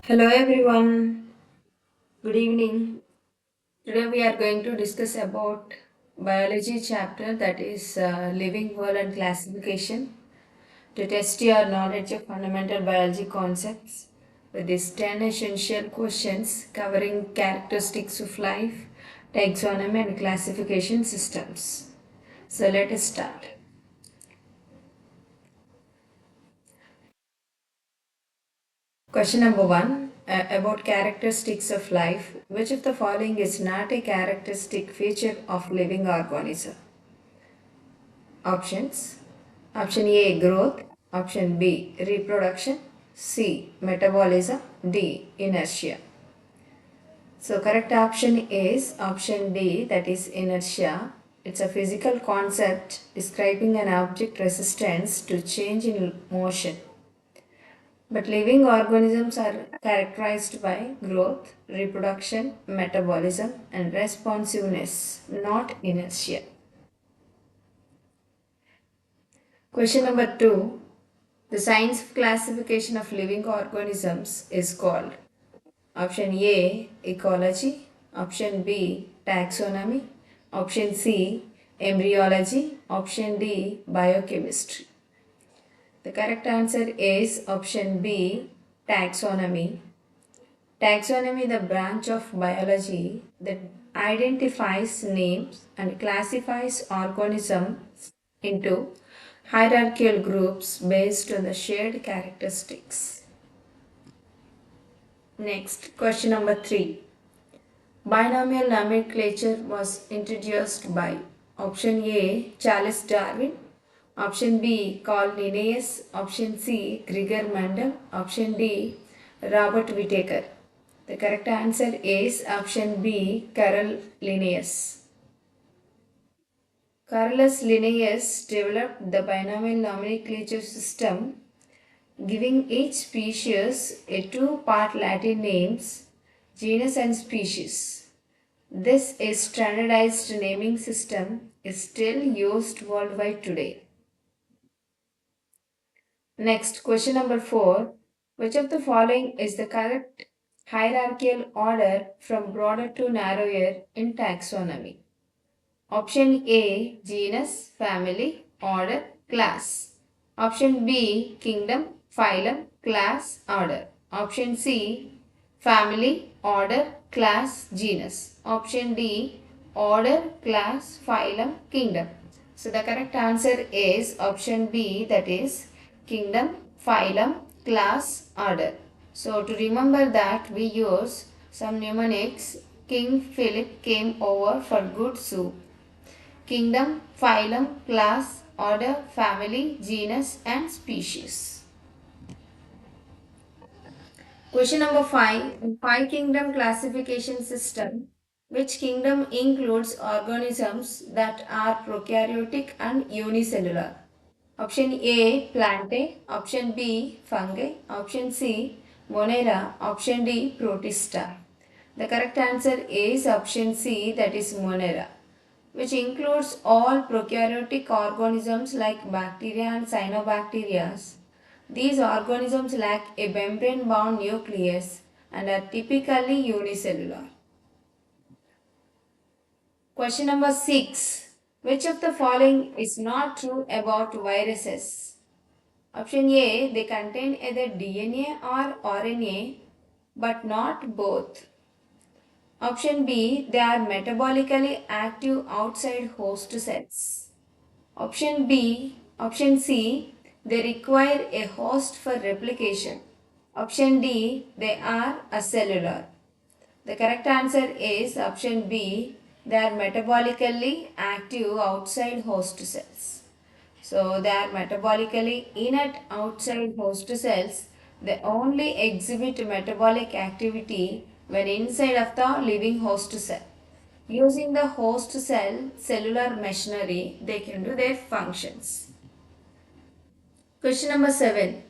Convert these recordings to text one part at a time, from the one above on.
Hello everyone, good evening. Today we are going to discuss about biology chapter that is living world and classification to test your knowledge of fundamental biology concepts with these 10 essential questions covering characteristics of life, taxonomy and classification systems. So let us start. Question number one about characteristics of life. Which of the following is not a characteristic feature of living organism? Options. Option A growth. Option B reproduction. C metabolism. D inertia. So correct option is option D, that is inertia. It's a physical concept describing an object resistance to change in motion. But living organisms are characterized by growth, reproduction, metabolism, and responsiveness, not inertia. Question number 2. The science of classification of living organisms is called option A. Ecology, option B. Taxonomy, option C. Embryology, option D. Biochemistry. The correct answer is option B. Taxonomy. Taxonomy, the branch of biology that identifies, names, and classifies organisms into hierarchical groups based on the shared characteristics. Next, question number 3. Binomial nomenclature was introduced by option A. Charles Darwin, option B. Carl Linnaeus, option C. Gregor Mendel, option D. Robert Whittaker. The correct answer is option B. Carl Linnaeus. Carolus Linnaeus developed the binomial nomenclature system, giving each species a two-part Latin names, genus and species. This is standardized naming system is still used worldwide today. Next, question number 4. Which of the following is the correct hierarchical order from broader to narrower in taxonomy? Option A. Genus, family, order, class. Option B. Kingdom, phylum, class, order. Option C. Family, order, class, genus. Option D. Order, class, phylum, kingdom. So the correct answer is option B, that is kingdom, phylum, class, order. So to remember that we use some mnemonics. King Philip came over for good soup. Kingdom, phylum, class, order, family, genus and species. Question number 5. In 5 kingdom classification system, which kingdom includes organisms that are prokaryotic and unicellular? Option A. Plantae, option B. Fungi, option C. Monera, option D. Protista. The correct answer is option C, that is Monera, which includes all prokaryotic organisms like bacteria and cyanobacteria. These organisms lack a membrane-bound nucleus and are typically unicellular. Question number 6. Which of the following is not true about viruses? Option A. They contain either DNA or RNA but not both. Option B. They are metabolically active outside host cells. Option C. They require a host for replication. Option D. They are acellular. The correct answer is option B. They are metabolically active outside host cells. So they are metabolically inert outside host cells. They only exhibit metabolic activity when inside of the living host cell. Using the host cell cellular machinery, they can do their functions. Question number 7.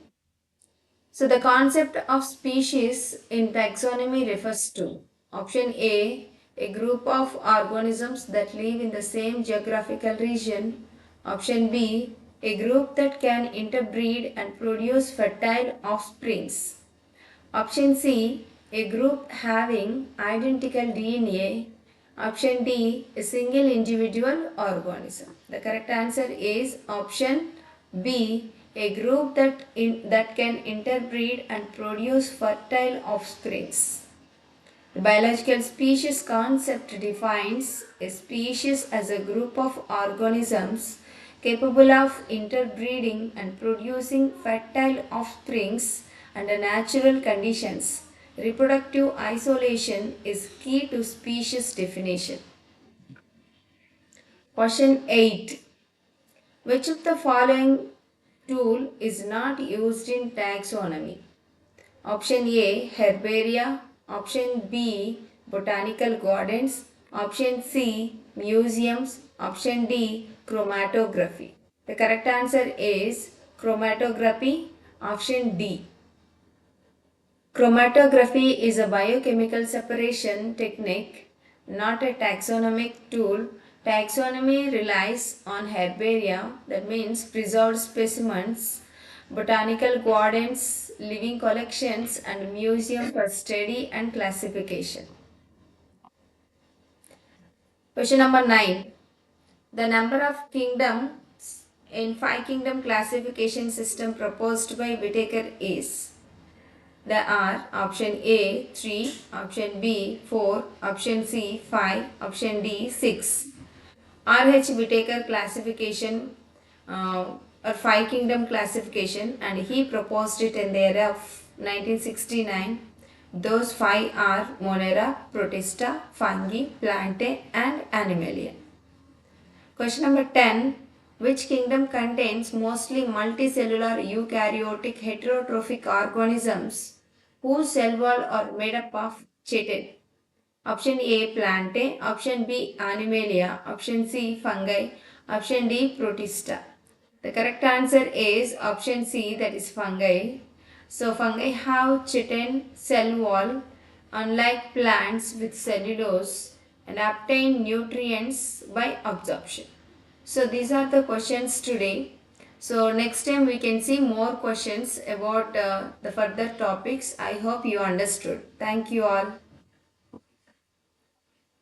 So the concept of species in taxonomy refers to option A group of organisms that live in the same geographical region. Option B, a group that can interbreed and produce fertile offsprings. Option C, a group having identical DNA. Option D, a single individual organism. The correct answer is option B, a group that can interbreed and produce fertile offsprings. The biological species concept defines a species as a group of organisms capable of interbreeding and producing fertile offsprings under natural conditions. Reproductive isolation is key to species definition. Question 8. Which of the following tool is not used in taxonomy? Option A, herbaria. Option B, botanical gardens. Option C, museums. Option D, chromatography. The correct answer is chromatography. Option D. Chromatography is a biochemical separation technique, not a taxonomic tool. Taxonomy relies on herbaria, that means preserved specimens, botanical gardens, living collections, and museum for study and classification. Question number 9. The number of kingdoms in 5 kingdom classification system proposed by Whittaker is. There are option A 3, option B 4, option C 5, option D 6. R.H. Whittaker classification or 5 kingdom classification, and he proposed it in the year of 1969. Those 5 are Monera, Protista, Fungi, Plantae and Animalia. Question number 10. Which kingdom contains mostly multicellular eukaryotic heterotrophic organisms whose cell wall are made up of chitin? Option A, Plantae. Option B, Animalia. Option C, Fungi. Option D, Protista. The correct answer is option C, that is fungi. So fungi have chitin cell wall unlike plants with cellulose and obtain nutrients by absorption. So these are the questions today. So next time we can see more questions about the further topics. I hope you understood. Thank you all.